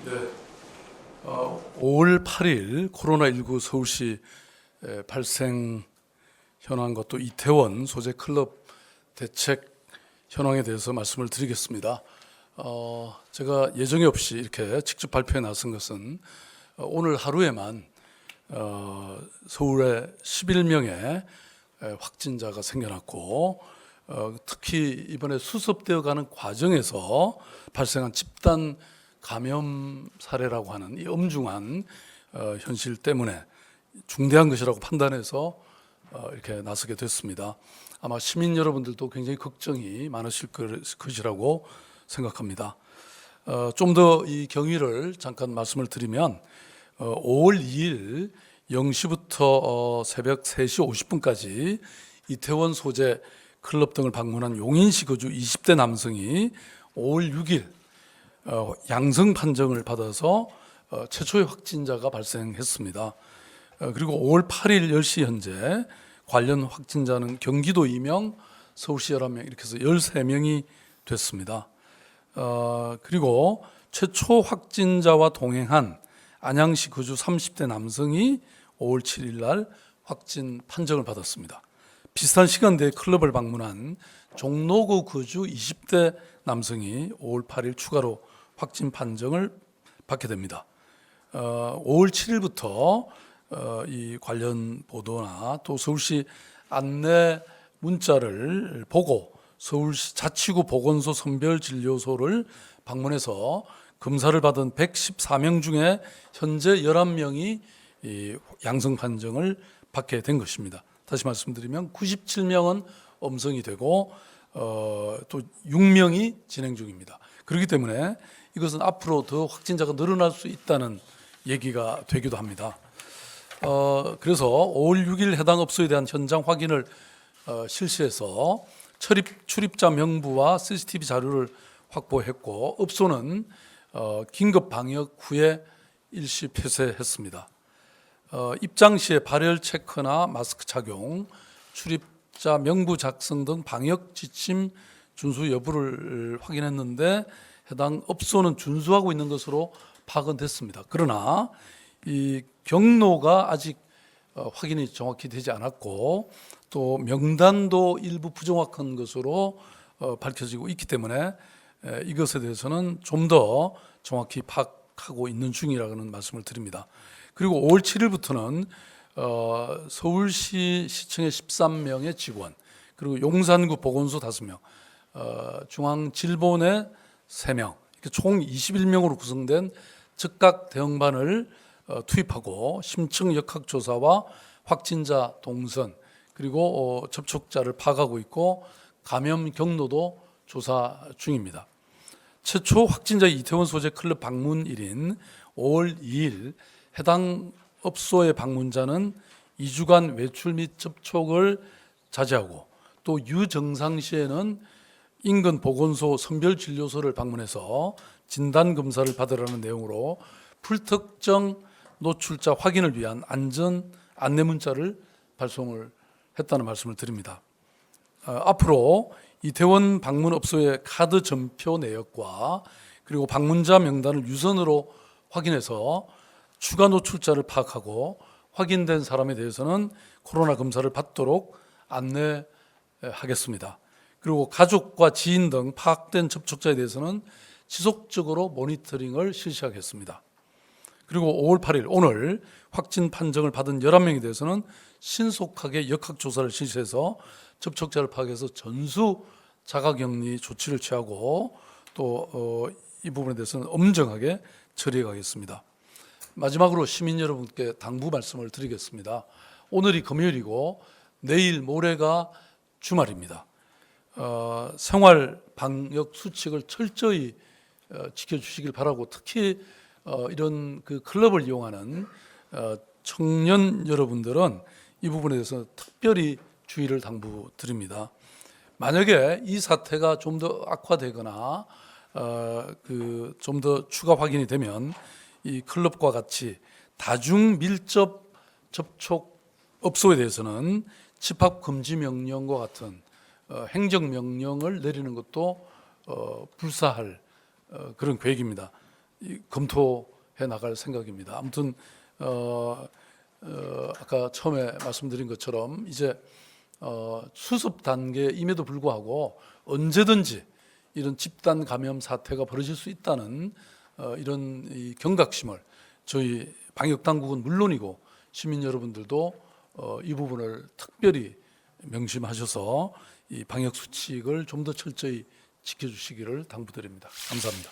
네. 5월 8일 코로나19 서울시 발생 현황과 또 이태원 소재 클럽 대책 현황에 대해서 말씀을 드리겠습니다. 제가 예정이 없이 이렇게 직접 발표에 나선 것은 오늘 하루에만 서울에 11명의 확진자가 생겨났고 특히 이번에 수습되어 가는 과정에서 발생한 집단 감염 사례라고 하는 이 엄중한 현실 때문에 중대한 것이라고 판단해서 이렇게 나서게 됐습니다. 아마 시민 여러분들도 굉장히 걱정이 많으실 것이라고 생각합니다. 좀 더 이 경위를 잠깐 말씀을 드리면 5월 2일 0시부터 새벽 3시 50분까지 이태원 소재 클럽 등을 방문한 용인시 거주 20대 남성이 5월 6일 양성 판정을 받아서 최초의 확진자가 발생했습니다. 그리고 5월 8일 10시 현재 관련 확진자는 경기도 2명, 서울시 11명 이렇게 해서 13명이 됐습니다. 그리고 최초 확진자와 동행한 안양시 거주 30대 남성이 5월 7일 날 확진 판정을 받았습니다. 비슷한 시간대에 클럽을 방문한 종로구 거주 20대 남성이 5월 8일 추가로 확진 판정을 받게 됩니다. 5월 7일부터 이 관련 보도나 또 서울시 안내 문자를 보고 서울시 자치구 보건소 선별진료소를 방문해서 검사를 받은 114명 중에 현재 11명이 이 양성 판정을 받게 된 것입니다. 다시 말씀드리면 97명은 음성이 되고 또 6명이 진행 중입니다. 그렇기 때문에 이것은 앞으로 더 확진자가 늘어날 수 있다는 얘기가 되기도 합니다. 그래서 5월 6일 해당 업소에 대한 현장 확인을 실시해서 출입자 명부와 CCTV 자료를 확보했고 업소는 긴급 방역 후에 일시 폐쇄했습니다. 입장 시에 발열 체크나 마스크 착용, 출입자 명부 작성 등 방역 지침 준수 여부를 확인했는데 해당 업소는 준수하고 있는 것으로 파악은 됐습니다. 그러나 이 경로가 아직 확인이 정확히 되지 않았고 또 명단도 일부 부정확한 것으로 밝혀지고 있기 때문에 이것에 대해서는 좀 더 정확히 파악하고 있는 중이라는 말씀을 드립니다. 그리고 5월 7일부터는 서울시 시청의 13명의 직원, 그리고 용산구 보건소 5명, 중앙질본의 3명, 총 21명으로 구성된 즉각 대응반을 투입하고 심층 역학조사와 확진자 동선 그리고 접촉자를 파악하고 있고 감염 경로도 조사 중입니다. 최초 확진자 이태원 소재 클럽 방문일인 5월 2일 해당 업소의 방문자는 2주간 외출 및 접촉을 자제하고 또 유증상 시에는 인근 보건소 선별진료소를 방문해서 진단검사를 받으라는 내용으로 불특정 노출자 확인을 위한 안전 안내 문자를 발송을 했다는 말씀을 드립니다. 앞으로 이태원 방문 업소의 카드 전표 내역과 그리고 방문자 명단을 유선으로 확인해서 추가 노출자를 파악하고 확인된 사람에 대해서는 코로나 검사를 받도록 안내하겠습니다. 그리고 가족과 지인 등 파악된 접촉자에 대해서는 지속적으로 모니터링을 실시하겠습니다. 그리고 5월 8일 오늘 확진 판정을 받은 11명에 대해서는 신속하게 역학조사를 실시해서 접촉자를 파악해서 전수 자가격리 조치를 취하고 또 이 부분에 대해서는 엄정하게 처리해 가겠습니다. 마지막으로 시민 여러분께 당부 말씀을 드리겠습니다. 오늘이 금요일이고 내일 모레가 주말입니다. 생활 방역 수칙을 철저히 지켜주시길 바라고 특히 이런 그 클럽을 이용하는 청년 여러분들은 이 부분에 대해서 특별히 주의를 당부드립니다. 만약에 이 사태가 좀 더 악화되거나 좀 더 추가 확인이 되면 이 클럽과 같이 다중 밀접 접촉 업소에 대해서는 집합 금지 명령과 같은 행정 명령을 내리는 것도 불사할 그런 계획입니다. 검토해 나갈 생각입니다. 아무튼 아까 처음에 말씀드린 것처럼 이제 수습 단계임에도 불구하고 언제든지 이런 집단 감염 사태가 벌어질 수 있다는 이런 이 경각심을 저희 방역 당국은 물론이고 시민 여러분들도 이 부분을 특별히 명심하셔서 이 방역 수칙을 좀 더 철저히 지켜주시기를 당부드립니다. 감사합니다.